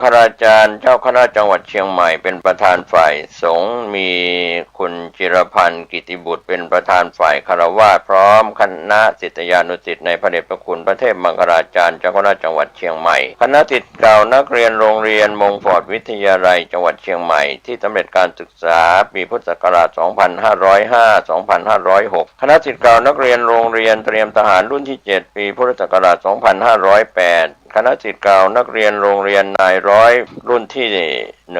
คณาจารย์เจ้าคณะจังหวัดเชียงใหม่เป็นประธานฝ่ายสงฆ์มีคุณจิรพันธ์กิติบุตรเป็นประธานฝ่ายคฤหัสถ์พร้อมคณะศิษยานุศิษย์ในพระเดชพระคุณพระเทพมังคลาจารย์เจ้าคณะจังหวัดเชียงใหม่คณะศิษย์เก่านักเรียนโรงเรียนมงฟอร์ดวิทยาลัยจังหวัดเชียงใหม่ที่สำเร็จการศึกษาปีพุทธศักราช 2505-2506 คณะศิษย์เก่านักเรียนโรงเรียนเตรียมทหารรุ่นที่ 7 ปีพุทธศักราช 2508 คณะศิษย์เก่านักเรียนโรงเรียนนายร้อยรุ่นที่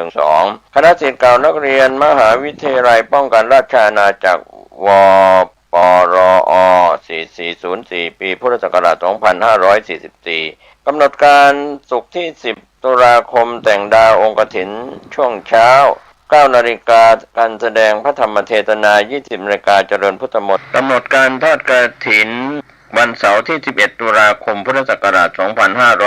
12คณะศิษย์เก่านักเรียนมหาวิทยาลัยป้องกันราชอาณาจักรวปรอ4404ปีพุทธศักราช 2544กำหนดการศุกร์ที่10ตุลาคมแต่งดาวองค์กฐินช่วงเช้า9 นาฬิกาการแสดงพระธรรมเทศนา 20 นาฬิกาเจริญพุทธมนต์กำหนดการทอดกฐินวันเสาร์ที่11ตุลาคมพุทธศักราช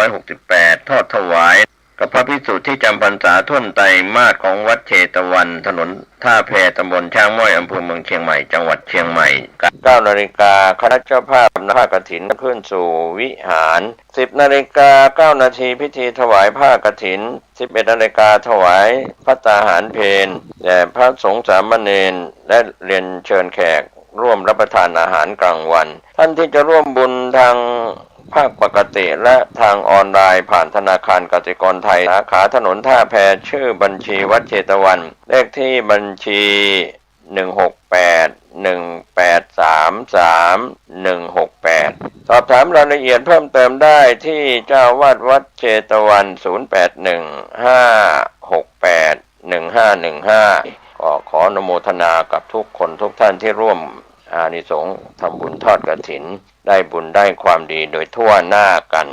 2568 ทอดถวายกับพระภิกษุที่จำพรรษาท่วนไตรมาสของวัดเชตวันถนนท่าแพตำบลช้างม้อยอำเภอเมืองเชียงใหม่จังหวัดเชียงใหม่9 นาฬิกาคณะเจ้าภาพนำผ้ากฐินขึ้นสู่วิหาร10 นาฬิกา 9 นาทีพิธีถวายผ้ากฐิน11 นาฬิกาถวายภัตตาหารเพลแด่พระสงฆ์สามเณรและเรียนเชิญแขกร่วมรับประทานอาหารกลางวันท่านที่จะร่วมบุญทางภาคปกติและทางออนไลน์ผ่านธนาคารกสิกรไทยสาขาถนนท่าแพชื่อบัญชีวัดเชตวันเลขที่บัญชี16818331168สอบถามรายละเอียดเพิ่มเติมได้ที่เจ้าวาดวัดเชตวัน0815681515ขออนุโมทนากับทุกคนทุกท่านที่ร่วมอานิสงส์ทำบุญทอดกฐินได้บุญได้ความดีโดยทั่วหน้ากัน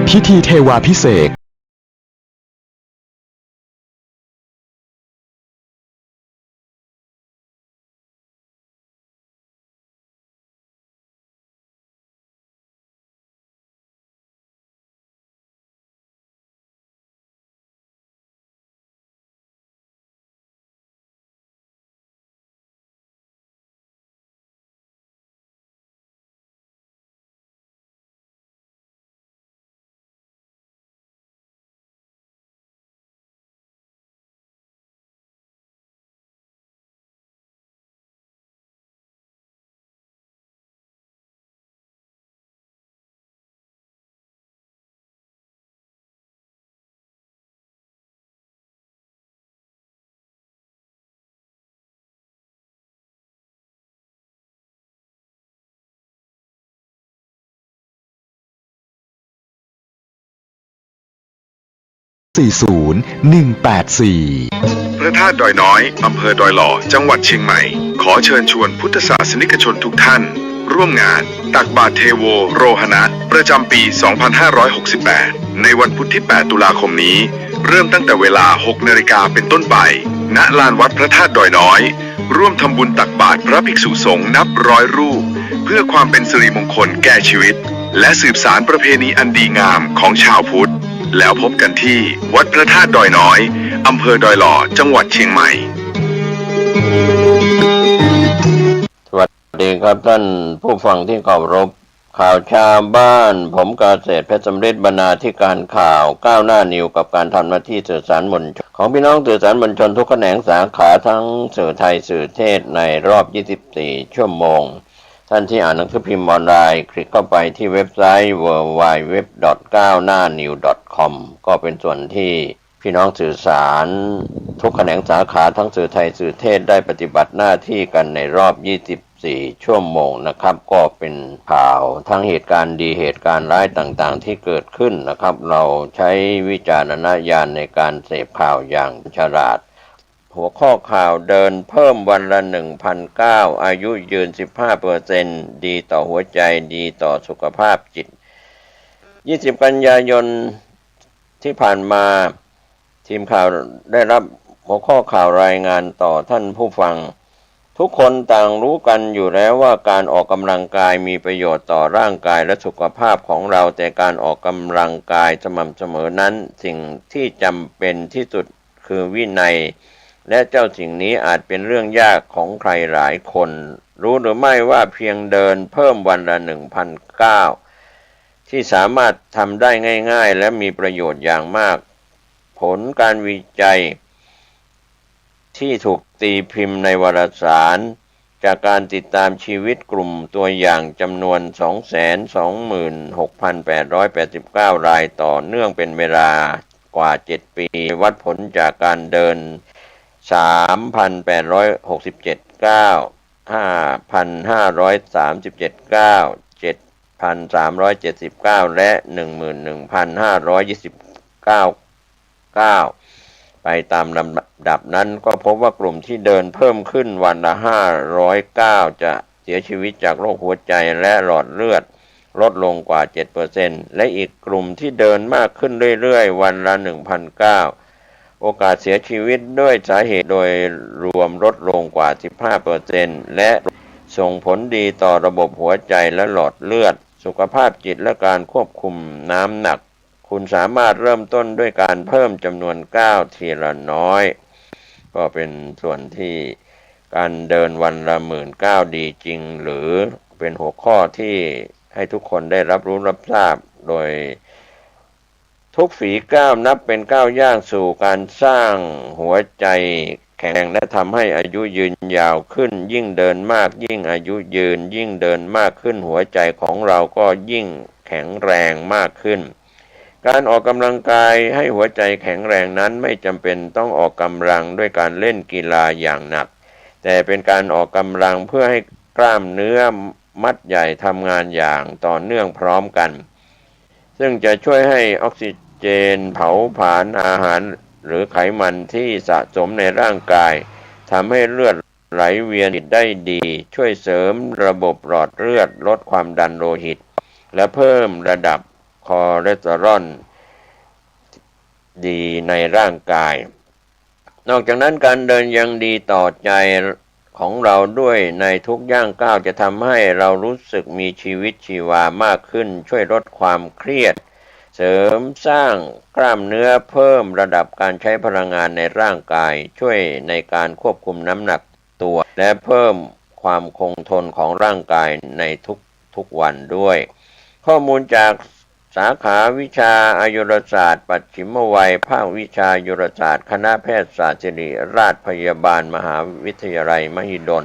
พิธีเทวาภิเษกพระธาตุดอยน้อยอำเภอดอยหล่อจังหวัดเชียงใหม่ขอเชิญชวนพุทธศาสนิกชนทุกท่านร่วมงานตักบาตรเทโวโรหณะประจำปี 2568 ในวันพุธที่ 8 ตุลาคมนี้เริ่มตั้งแต่เวลา 6 นาฬิกาเป็นต้นไปณลานวัดพระธาตุดอยน้อยร่วมทำบุญตักบาตรพระภิกษุสงฆ์นับร้อยรูปเพื่อความเป็นสิริมงคลแก่ชีวิตและสืบสานประเพณีอันดีงามของชาวพุทธแล้วพบกันที่วัดพระธาตุดอยน้อยอำเภอดอยหล่อจังหวัดเชียงใหม่สวัสดีครับท่านผู้ฟังที่เคารพข่าวชาวบ้านผมเกษตรเพชรสำเร็จบรรณาธิการข่าวก้าวหน้านิวกับการทำหน้าที่สื่อสารมวลชนของพี่น้องสื่อสารมวลชนทุกแขนงสาขาทั้งสื่อไทยสื่อเทศในรอบ 24 ชั่วโมงท่านที่อ่านหนังสือพิมพ์ออนไลน์คลิกเข้าไปที่เว็บไซต์ www.9hnanew.com ก็เป็นส่วนที่พี่น้องสื่อสารทุกแขนงสาขาทั้งสื่อไทยสื่อเทศได้ปฏิบัติหน้าที่กันในรอบ 24 ชั่วโมงนะครับก็เป็นข่าวทั้งเหตุการณ์ดีเหตุการณ์ร้ายต่างๆที่เกิดขึ้นนะครับเราใช้วิจารณญาณในการเสพข่าวอย่างฉลาดหัวข้อข่าวเดินเพิ่มวันละ 1,900 อายุยืน 15% ดีต่อหัวใจดีต่อสุขภาพจิต 20 กันยายนที่ผ่านมาทีมข่าวได้รับหัวข้อข่าวรายงานต่อท่านผู้ฟังทุกคนต่างรู้กันอยู่แล้วว่าการออกกำลังกายมีประโยชน์ต่อร่างกายและสุขภาพของเราแต่การออกกำลังกายสม่ำเสมอนั้นสิ่งที่จำเป็นที่สุดคือวินัยและเจ้าสิ่งนี้อาจเป็นเรื่องยากของใครหลายคนรู้หรือไม่ว่าเพียงเดินเพิ่มวันละ 1,900 ที่สามารถทำได้ง่ายๆและมีประโยชน์อย่างมากผลการวิจัยที่ถูกตีพิมพ์ในวารสารจากการติดตามชีวิตกลุ่มตัวอย่างจำนวน 226,889 รายต่อเนื่องเป็นเวลากว่า 7 ปีวัดผลจากการเดิน 3,867 ก้าว 5,537 ก้าว 7,379 และ 11,529 ก้าวไปตามลำดับนั้นก็พบว่ากลุ่มที่เดินเพิ่มขึ้นวันละ500ก้าวจะเสียชีวิตจากโรคหัวใจและหลอดเลือดลดลงกว่า 7% และอีกกลุ่มที่เดินมากขึ้นเรื่อยๆวันละ 1,000 ก้าวโอกาสเสียชีวิตด้วยสาเหตุโดยรวมลดลงกว่า 15% และส่งผลดีต่อระบบหัวใจและหลอดเลือดสุขภาพจิตและการควบคุมน้ำหนักคุณสามารถเริ่มต้นด้วยการเพิ่มจำนวนก้าวทีละน้อยก็เป็นส่วนที่การเดินวันละ10,000 ก้าวดีจริงหรือเป็นหัวข้อที่ให้ทุกคนได้รับรู้รับทราบโดยทุกฝีก้าวนับเป็นก้าวย่างสู่การสร้างหัวใจแข็งแรงและทำให้อายุยืนยาวขึ้นยิ่งเดินมากยิ่งอายุยืนยิ่งเดินมากขึ้นหัวใจของเราก็ยิ่งแข็งแรงมากขึ้นการออกกำลังกายให้หัวใจแข็งแรงนั้นไม่จำเป็นต้องออกกำลังด้วยการเล่นกีฬาอย่างหนักแต่เป็นการออกกำลังเพื่อให้กล้ามเนื้อมัดใหญ่ทำงานอย่างต่อเนื่องพร้อมกันซึ่งจะช่วยให้ออกซิเจนเผาผลาญอาหารหรือไขมันที่สะสมในร่างกายทำให้เลือดไหลเวียนได้ดีช่วยเสริมระบบหลอดเลือดลดความดันโลหิตและเพิ่มระดับคอเลสเตอรอลดีในร่างกายนอกจากนั้นการเดินยังดีต่อใจของเราด้วยในทุกย่างก้าวจะทำให้เรารู้สึกมีชีวิตชีวามากขึ้นช่วยลดความเครียดเสริมสร้างกล้ามเนื้อเพิ่มระดับการใช้พลังงานในร่างกายช่วยในการควบคุมน้ำหนักตัวและเพิ่มความคงทนของร่างกายในทุกวันด้วยข้อมูลจากสาขาวิชาอายุรศาสตร์ปัจฉิมวัยภาควิชาอายุรศาสตร์คณะแพทยศาสตร์ศิริราชพยาบาลมหาวิทยาลัยมหิดล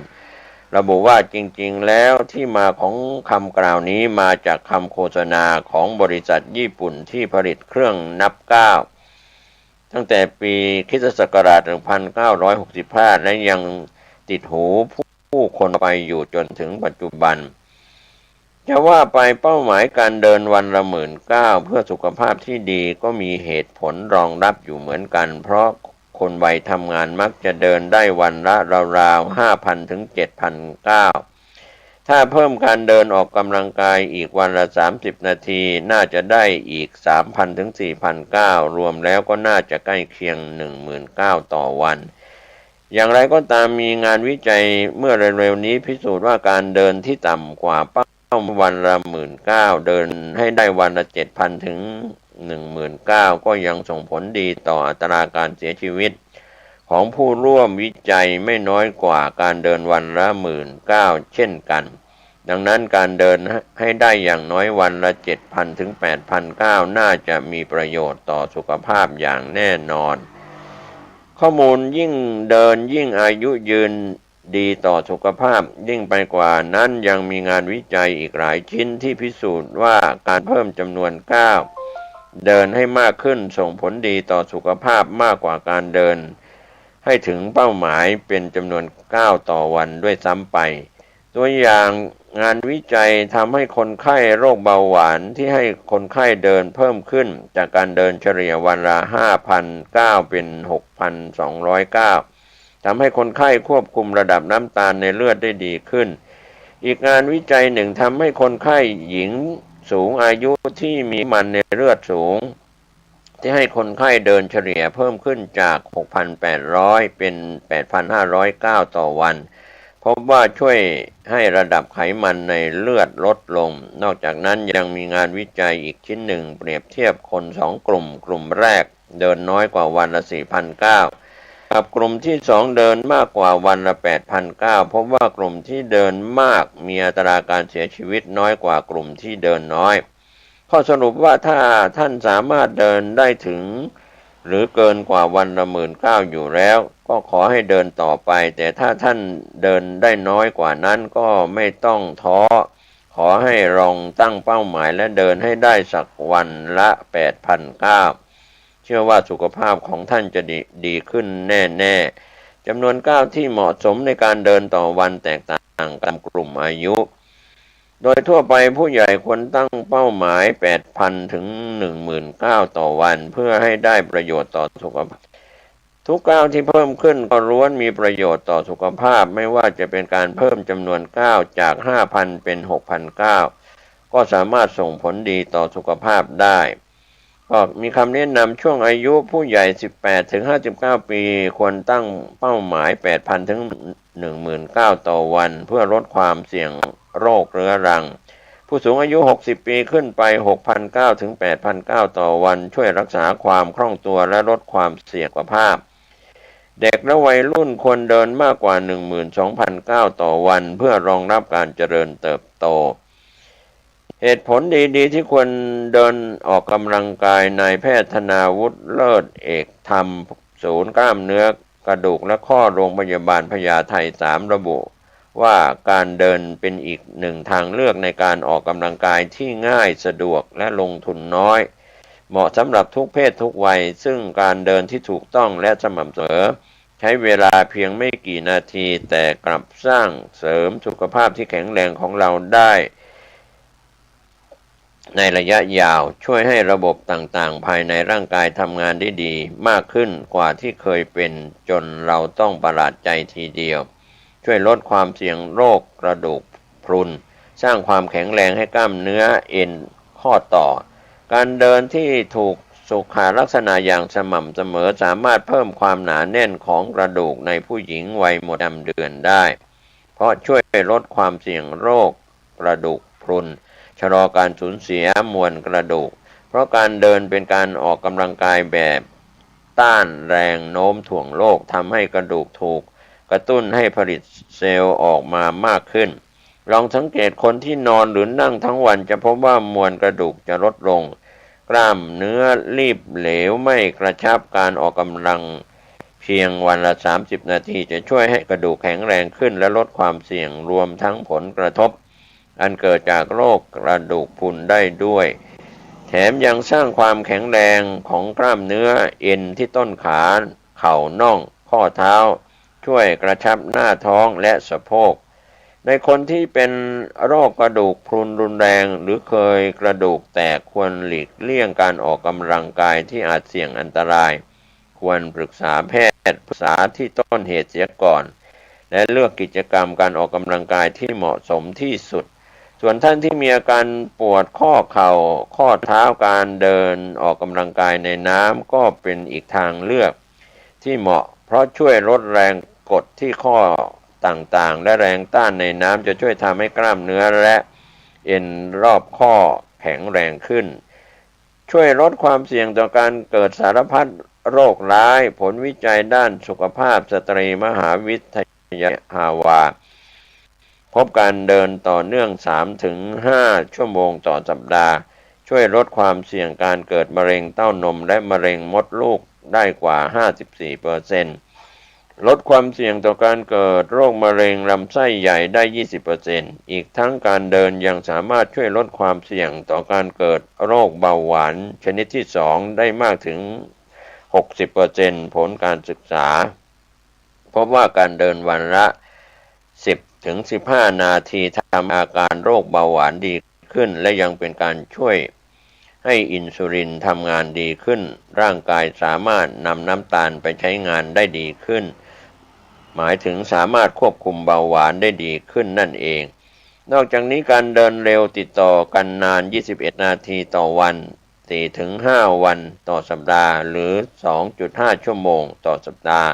ระบุว่าจริงๆแล้วที่มาของคำกล่าวนี้มาจากคำโฆษณาของบริษัทญี่ปุ่นที่ผลิตเครื่องนับก้าวตั้งแต่ปีค.ศ. 1965และยังติดหูผู้คนไปอยู่จนถึงปัจจุบันจะว่าไปเป้าหมายการเดินวันละ19,000เพื่อสุขภาพที่ดีก็มีเหตุผลรองรับอยู่เหมือนกันเพราะคนวัยทำงานมักจะเดินได้วันละราวๆ 5,000 ถึง 7,000 ก้าวถ้าเพิ่มการเดินออกกำลังกายอีกวันละ30 นาทีน่าจะได้อีก 3,000 ถึง 4,000 ก้าวรวมแล้วก็น่าจะใกล้เคียง 10,000 ก้าวต่อวันอย่างไรก็ตามมีงานวิจัยเมื่อเร็วๆนี้พิสูจน์ว่าการเดินที่ต่ำกว่าเป้าวันละ19,000เดินให้ได้วันละ 7,000 ถึง 19,000 ก็ยังส่งผลดีต่ออัตราการเสียชีวิตของผู้ร่วมวิจัยไม่น้อยกว่าการเดินวันละ 19,000 เช่นกันดังนั้นการเดินให้ได้อย่างน้อยวันละ 7,000 ถึง 8,000 ก้าวน่าจะมีประโยชน์ต่อสุขภาพอย่างแน่นอนข้อมูลยิ่งเดินยิ่งอายุยืนดีต่อสุขภาพยิ่งไปกว่านั้นยังมีงานวิจัยอีกหลายชิ้นที่พิสูจน์ว่าการเพิ่มจำนวนก้าวเดินให้มากขึ้นส่งผลดีต่อสุขภาพมากกว่าการเดินให้ถึงเป้าหมายเป็นจำนวนก้าวต่อวันด้วยซ้ำไปตัวอย่างงานวิจัยทำให้คนไข้โรคเบาหวานที่ให้คนไข้เดินเพิ่มขึ้นจากการเดินเฉลี่ยวันละ 5,000 ก้าวเป็น 6,200 ก้าวทำให้คนไข้ควบคุมระดับน้ำตาลในเลือดได้ดีขึ้นอีกงานวิจัยหนึ่งทำให้คนไข้หญิงสูงอายุที่มีมันในเลือดสูงที่ให้คนไข้เดินเฉลี่ยเพิ่มขึ้นจาก 6,800 เป็น 8,500 ก้าวต่อวันพบว่าช่วยให้ระดับไขมันในเลือดลดลงนอกจากนั้นยังมีงานวิจัยอีกชิ้นหนึ่งเปรียบเทียบคน2กลุ่มแรกเดินน้อยกว่าวันละ 4,000 ก้าวกับกลุ่มที่2เดินมากกว่าวันละ 8,000 ก้าวพบว่ากลุ่มที่เดินมากมีอัตราการเสียชีวิตน้อยกว่ากลุ่มที่เดินน้อย ข้อสรุปว่าถ้าท่านสามารถเดินได้ถึงหรือเกินกว่าวันละ19,000อยู่แล้วก็ขอให้เดินต่อไปแต่ถ้าท่านเดินได้น้อยกว่านั้นก็ไม่ต้องท้อขอให้ลองตั้งเป้าหมายและเดินให้ได้สักวันละ 8,900 เชื่อว่าสุขภาพของท่านจะดีขึ้นแน่ๆจำนวนก้าวที่เหมาะสมในการเดินต่อวันแตกต่างกันกลุ่มอายุโดยทั่วไปผู้ใหญ่ควรตั้งเป้าหมาย 8,000 ถึง 19,000 ต่อวันเพื่อให้ได้ประโยชน์ต่อสุขภาพทุกก้าวที่เพิ่มขึ้นก็ล้วนมีประโยชน์ต่อสุขภาพไม่ว่าจะเป็นการเพิ่มจำนวนก้าวจาก 5,000 เป็น 6,000 ก็สามารถส่งผลดีต่อสุขภาพได้ก็มีคำแนะนำช่วงอายุผู้ใหญ่ 18 ถึง 59 ปีควรตั้งเป้าหมาย 8,000 ถึง 19,000 ต่อวันเพื่อลดความเสี่ยงโรคเรื้อรังผู้สูงอายุ 60 ปีขึ้นไป 6,900 ถึง 8,900 ต่อวันช่วยรักษาความคล่องตัวและลดความเสี่ยงสุขภาพเด็กและวัยรุ่นควรเดินมากกว่า 12,900 ต่อวันเพื่อรองรับการเจริญเติบโตเหตุผลดีๆที่ควรเดินออกกำลังกายนายแพทย์ธนาวุฒิเลิศเอกธรรมศูนย์กล้ามเนื้อกระดูกและข้อโรงพยาบาลพญาไท3ระบุว่าการเดินเป็นอีกหนึ่งทางเลือกในการออกกำลังกายที่ง่ายสะดวกและลงทุนน้อยเหมาะสำหรับทุกเพศทุกวัยซึ่งการเดินที่ถูกต้องและสม่ำเสมอใช้เวลาเพียงไม่กี่นาทีแต่กลับสร้างเสริมสุขภาพที่แข็งแรงของเราได้ในระยะยาวช่วยให้ระบบต่างๆภายในร่างกายทำงานได้ดีมากขึ้นกว่าที่เคยเป็นจนเราต้องประหลาดใจทีเดียวช่วยลดความเสี่ยงโรคกระดูกพรุนสร้างความแข็งแรงให้กล้ามเนื้อเอ็นข้อต่อการเดินที่ถูกสุขลักษณะอย่างสม่ำเสมอสามารถเพิ่มความหนาแน่นของกระดูกในผู้หญิงวัยหมดประจำเดือนได้เพราะช่วยลดความเสี่ยงโรคกระดูกพรุนชะลอการสูญเสียมวลกระดูกเพราะการเดินเป็นการออกกำลังกายแบบต้านแรงโน้มถ่วงโลกทำให้กระดูกถูกกระตุ้นให้ผลิตเซลล์ออกมามากขึ้นลองสังเกตคนที่นอนหรือนั่งทั้งวันจะพบว่ามวลกระดูกจะลดลงกล้ามเนื้อรีบเหลวไม่กระชับการออกกำลังเพียงวันละ30 นาทีจะช่วยให้กระดูกแข็งแรงขึ้นและลดความเสี่ยงรวมทั้งผลกระทบอันเกิดจากโรคกระดูกพรุนได้ด้วยแถมยังสร้างความแข็งแรงของกล้ามเนื้อเอ็นที่ต้นขาเข่าน่องข้อเท้าช่วยกระชับหน้าท้องและสะโพกในคนที่เป็นโรคกระดูกพรุนรุนแรงหรือเคยกระดูกแตกควรหลีกเลี่ยงการออกกำลังกายที่อาจเสี่ยงอันตรายควรปรึกษาแพทย์ปรึกษาที่ต้นเหตุเสียก่อนและเลือกกิจกรรมการออกกำลังกายที่เหมาะสมที่สุดส่วนท่านที่มีอาการปวดข้อเข่าข้อเท้าการเดินออกกำลังกายในน้ำก็เป็นอีกทางเลือกที่เหมาะเพราะช่วยลดแรงกดที่ข้อต่างๆและแรงต้านในน้ำจะช่วยทำให้กล้ามเนื้อและเอ็นรอบข้อแข็งแรงขึ้นช่วยลดความเสี่ยงต่อการเกิดสารพัดโรคร้ายผลวิจัยด้านสุขภาพสตรีมหาวิทยาลัยฮาวาดพบการเดินต่อเนื่อง 3-5 ชั่วโมงต่อสัปดาห์ช่วยลดความเสี่ยงการเกิดมะเร็งเต้านมและมะเร็งมดลูกได้กว่า 54%ลดความเสี่ยงต่อการเกิดโรคมะเร็งลำไส้ใหญ่ได้ 20% อีกทั้งการเดินยังสามารถช่วยลดความเสี่ยงต่อการเกิดโรคเบาหวานชนิดที่ 2 ได้มากถึง 60% ผลการศึกษาพบว่าการเดินวันละ 10-15 นาทีทำอาการโรคเบาหวานดีขึ้นและยังเป็นการช่วยให้อินซูลินทำงานดีขึ้นร่างกายสามารถนำน้ำตาลไปใช้งานได้ดีขึ้นหมายถึงสามารถควบคุมเบาหวานได้ดีขึ้นนั่นเองนอกจากนี้การเดินเร็วติดต่อกันนาน21 นาทีต่อวัน 4-5 วันต่อสัปดาห์หรือ 2.5 ชั่วโมงต่อสัปดาห์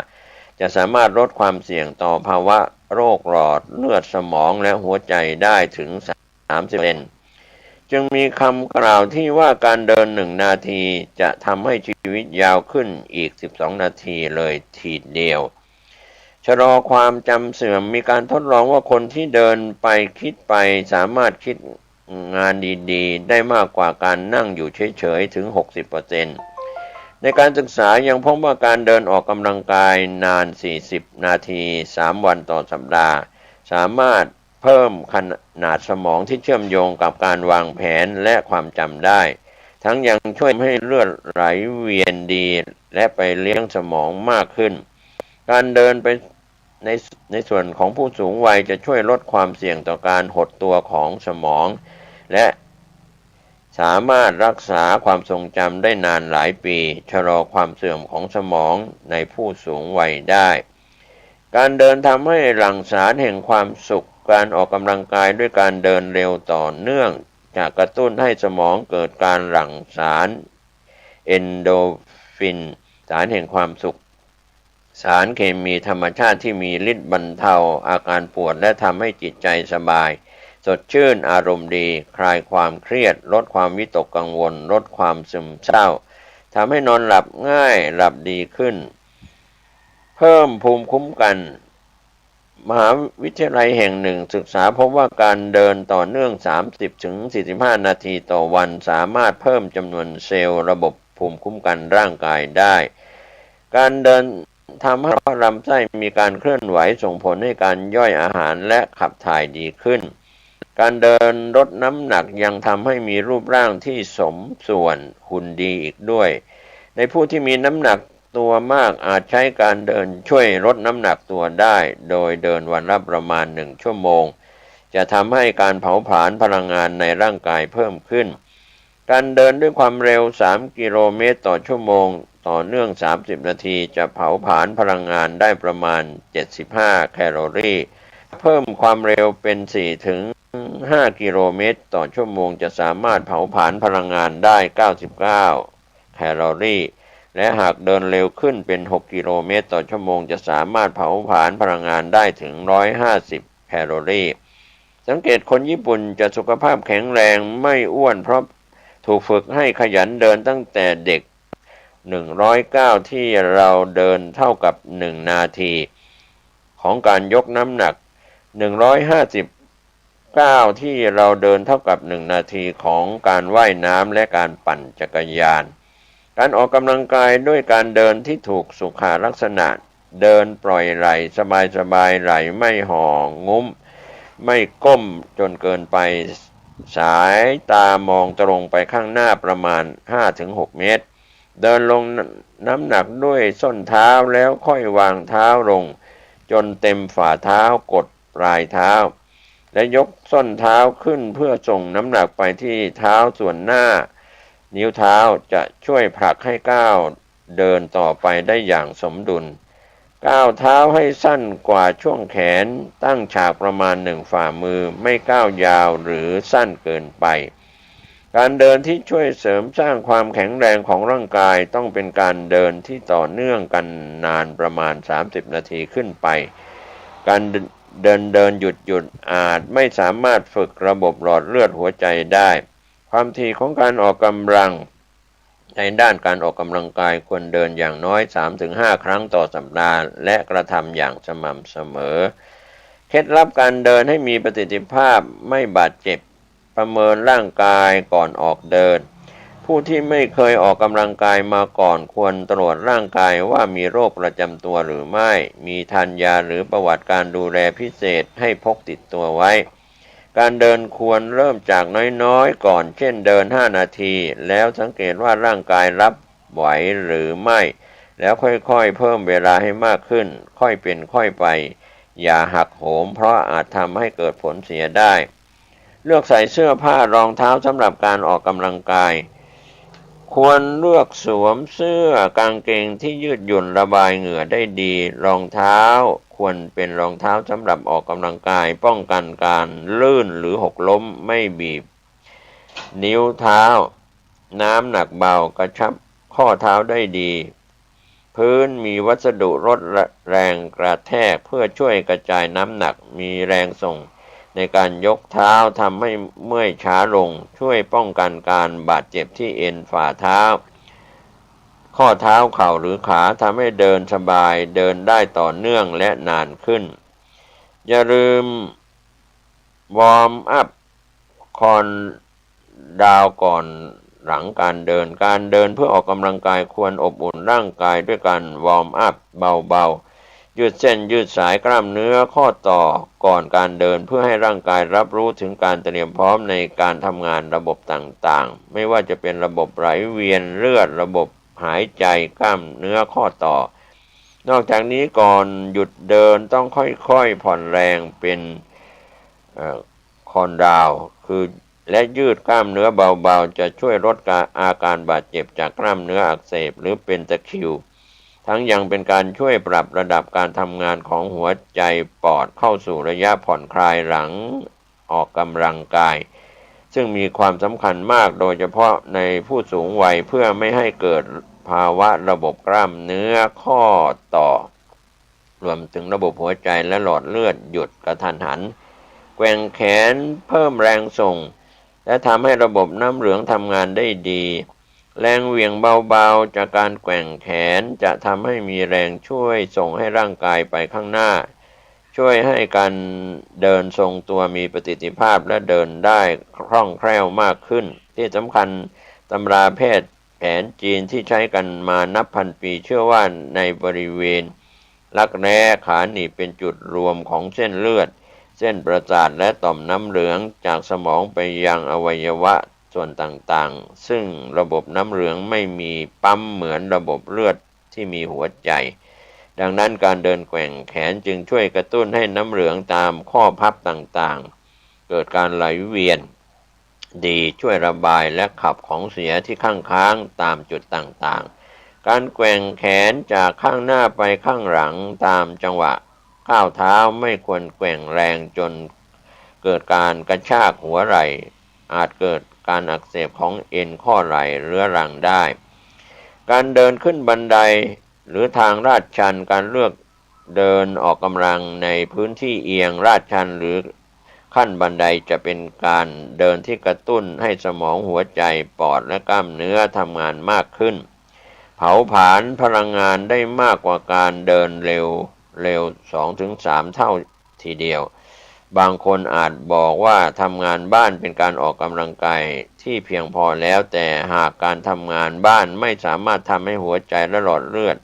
จะสามารถลดความเสี่ยงต่อภาวะโรคหลอดเลือดสมองและหัวใจได้ถึง 30% จึงมีคำกล่าวที่ว่าการเดิน1 นาทีจะทำให้ชีวิตยาวขึ้นอีก12 นาทีเลยทีเดียวชะลอความจำเสื่อมมีการทดลองว่าคนที่เดินไปคิดไปสามารถคิด งานดีๆได้มากกว่าการนั่งอยู่เฉยๆถึง 60%ในการศึกษายังพบว่าการเดินออกกำลังกายนาน 40 นาที 3 วันต่อสัปดาห์สามารถเพิ่มขนาดสมองที่เชื่อมโยงกับการวางแผนและความจำได้ ทั้งยังช่วยให้เลือดไหลเวียนดีและไปเลี้ยงสมองมากขึ้น การเดินไปในส่วนของผู้สูงวัยจะช่วยลดความเสี่ยงต่อการหดตัวของสมองและสามารถรักษาความทรงจำได้นานหลายปีชะลอความเสื่อมของสมองในผู้สูงวัยได้การเดินทำให้หลั่งสารแห่งความสุขการออกกำลังกายด้วยการเดินเร็วต่อเนื่องจะกระตุ้นให้สมองเกิดการหลั่งสารเอนโดฟินสารแห่งความสุขสารเคมีธรรมชาติที่มีฤทธิ์บรรเทาอาการปวดและทำให้จิตใจสบายสดชื่นอารมณ์ดีคลายความเครียดลดความวิตกกังวลลดความซึมเศร้าทำให้นอนหลับง่ายหลับดีขึ้นเพิ่มภูมิคุ้มกันมหาวิทยาลัยแห่งหนึ่งศึกษาพบว่าการเดินต่อเนื่อง 30-45 นาทีต่อวันสามารถเพิ่มจำนวนเซลล์ระบบภูมิคุ้มกันร่างกายได้การเดินทำให้ลำไส้มีการเคลื่อนไหวส่งผลให้การย่อยอาหารและขับถ่ายดีขึ้นการเดินลดน้ำหนักยังทำให้มีรูปร่างที่สมส่วนหุ่นดีอีกด้วยในผู้ที่มีน้ำหนักตัวมากอาจใช้การเดินช่วยลดน้ำหนักตัวได้โดยเดินวันละประมาณ1 ชั่วโมงจะทำให้การเผาผลาญพลังงานในร่างกายเพิ่มขึ้นการเดินด้วยความเร็ว3 กิโลเมตรต่อชั่วโมงต่อเนื่อง30 นาทีจะเผาผลาญพลังงานได้ประมาณ75 แคลอรี่เพิ่มความเร็วเป็น4-5 กิโลเมตรต่อชั่วโมงจะสามารถเผาผลาญพลังงานได้99 แคลอรี่และหากเดินเร็วขึ้นเป็น6 กิโลเมตรต่อชั่วโมงจะสามารถเผาผลาญพลังงานได้ถึง150 แคลอรี่สังเกตคนญี่ปุ่นจะสุขภาพแข็งแรงไม่อ้วนเพราะถูกฝึกให้ขยันเดินตั้งแต่เด็ก109ที่เราเดินเท่ากับ1 นาทีของการยกน้ำหนัก159ที่เราเดินเท่ากับ1 นาทีของการว่ายน้ำและการปั่นจักรยานการออกกำลังกายด้วยการเดินที่ถูกสุขลักษณะเดินปล่อยไหล่สบายๆไหล่ไม่ห่องุ้มไม่ก้มจนเกินไปสายตามองตรงไปข้างหน้าประมาณ 5-6 เมตรเดินลงน้ำหนักด้วยส้นเท้าแล้วค่อยวางเท้าลงจนเต็มฝ่าเท้ากดปลายเท้าและยกส้นเท้าขึ้นเพื่อส่งน้ำหนักไปที่เท้าส่วนหน้านิ้วเท้าจะช่วยผลักให้ก้าวเดินต่อไปได้อย่างสมดุลก้าวเท้าให้สั้นกว่าช่วงแขนตั้งฉากประมาณ1 ฝ่ามือไม่ก้าวยาวหรือสั้นเกินไปการเดินที่ช่วยเสริมสร้างความแข็งแรงของร่างกายต้องเป็นการเดินที่ต่อเนื่องกันนานประมาณ30 นาทีขึ้นไปการเดินหยุดอาจไม่สามารถฝึกระบบหลอดเลือดหัวใจได้ความถี่ของการออกกำลังในด้านการออกกำลังกายควรเดินอย่างน้อย 3-5 ครั้งต่อสัปดาห์และกระทำอย่างสม่ำเสมอเคล็ดลับการเดินให้มีประสิทธิภาพไม่บาดเจ็บประเมินร่างกายก่อนออกเดินผู้ที่ไม่เคยออกกำลังกายมาก่อนควรตรวจร่างกายว่ามีโรคประจำตัวหรือไม่มีทานยาหรือประวัติการดูแลพิเศษให้พกติดตัวไว้การเดินควรเริ่มจากน้อยๆก่อนเช่นเดิน5 นาทีแล้วสังเกตว่าร่างกายรับไหวหรือไม่แล้วค่อยๆเพิ่มเวลาให้มากขึ้นค่อยเป็นค่อยไปอย่าหักโหมเพราะอาจทำให้เกิดผลเสียได้เลือกใส่เสื้อผ้ารองเท้าสำหรับการออกกำลังกายควรเลือกสวมเสื้อกางเกงที่ยืดหยุ่นระบายเหงื่อได้ดีรองเท้าควรเป็นรองเท้าสำหรับออกกำลังกายป้องกันการลื่นหรือหกล้มไม่บีบนิ้วเท้าน้ำหนักเบากระชับข้อเท้าได้ดีพื้นมีวัสดุลดแรงกระแทกเพื่อช่วยกระจายน้ำหนักมีแรงส่งในการยกเท้าทำให้เมื่อยช้าลงช่วยป้องกันการบาดเจ็บที่เอ็นฝ่าเท้าข้อเท้าเข่าหรือขาทำให้เดินสบายเดินได้ต่อเนื่องและนานขึ้นอย่าลืมวอร์มอัพ คอนดาวก่อนหลังการเดินเพื่อออกกำลังกายควรอบอุ่นร่างกายด้วยการวอร์มอัพเบาๆยืดเส้นยืดสายกล้ามเนื้อข้อต่อก่อนการเดินเพื่อให้ร่างกายรับรู้ถึงการเตรียมพร้อมในการทำงานระบบต่างๆไม่ว่าจะเป็นระบบไหลเวียนเลือดระบบหายใจกล้ามเนื้อข้อต่อนอกจากนี้ก่อนหยุดเดินต้องค่อยๆผ่อนแรงเป็นคอนดาวคือและยืดกล้ามเนื้อเบาๆจะช่วยลดอาการบาดเจ็บจากกล้ามเนื้ออักเสบหรือเป็นตะคริวทั้งยังเป็นการช่วยปรับระดับการทำงานของหัวใจปอดเข้าสู่ระยะผ่อนคลายหลังออกกำลังกายซึ่งมีความสำคัญมากโดยเฉพาะในผู้สูงวัยเพื่อไม่ให้เกิดภาวะระบบกล้ามเนื้อข้อต่อรวมถึงระบบหัวใจและหลอดเลือดหยุดกระทันหันแกว่งแขนเพิ่มแรงส่งและทำให้ระบบน้ำเหลืองทำงานได้ดีแรงเหวี่ยงเบาๆจากการแกว่งแขนจะทำให้มีแรงช่วยส่งให้ร่างกายไปข้างหน้าช่วยให้การเดินทรงตัวมีประสิทธิภาพและเดินได้คล่องแคล่วมากขึ้นที่สำคัญตำราแพทย์แผนจีนที่ใช้กันมานับพันปีเชื่อว่าในบริเวณรักแร้ขาหนีบเป็นจุดรวมของเส้นเลือดเส้นประสาทและต่อมน้ำเหลืองจากสมองไปยังอวัยวะส่วนต่างๆซึ่งระบบน้ำเหลืองไม่มีปั๊มเหมือนระบบเลือดที่มีหัวใจดังนั้นการเดินแกว่งแขนจึงช่วยกระตุ้นให้น้ำเหลืองตามข้อพับต่างๆเกิดการไหลเวียนดีช่วยระบายและขับของเสียที่ค้างตามจุดต่างๆการแกว่งแขนจากข้างหน้าไปข้างหลังตามจังหวะก้าวเท้าไม่ควรแกว่งแรงจนเกิดการกระชากหัวไหล่อาจเกิดการอักเสบของเอ็นข้อไหล่เรื้อรังได้การเดินขึ้นบันไดหรือทางลาดชันการเลือกเดินออกกำลังในพื้นที่เอียงลาดชันหรือขั้นบันไดจะเป็นการเดินที่กระตุ้นให้สมองหัวใจปอดและกล้ามเนื้อทำงานมากขึ้นเผาผลาญพลังงานได้มากกว่าการเดินเร็ว 2-3 เท่าทีเดียวบางคนอาจบอกว่าทำงานบ้านเป็นการออกกำลังกายที่เพียงพอแล้วแต่หากการทำงานบ้านไม่สามารถทำให้หัวใจและหลอดเลือด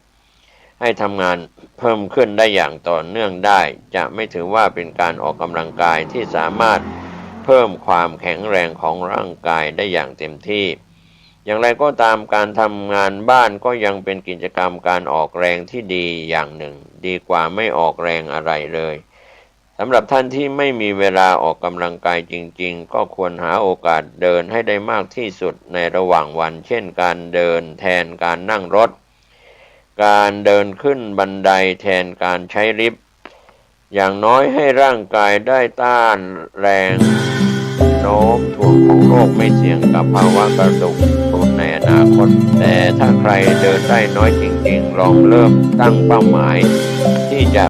ให้ทำงานเพิ่มขึ้นได้อย่างต่อเนื่องได้จะไม่ถือว่าเป็นการออกกำลังกายที่สามารถเพิ่มความแข็งแรงของร่างกายได้อย่างเต็มที่อย่างไรก็ตามการทำงานบ้านก็ยังเป็นกิจกรรมการออกแรงที่ดีอย่างหนึ่งดีกว่าไม่ออกแรงอะไรเลยสำหรับท่านที่ไม่มีเวลาออกกำลังกายจริงๆก็ควรหาโอกาสเดินให้ได้มากที่สุดในระหว่างวันเช่นการเดินแทนการนั่งรถการเดินขึ้นบันไดแทนการใช้ลิฟต์อย่างน้อยให้ร่างกายได้ต้านแรงโน้มถ่วงของโลกไม่เสี่ยงกับภาวะกระดูกพรุนในอนาคตแต่ถ้าใครเดินได้น้อยจริงๆลองเริ่มตั้งเป้าหมายที่จะ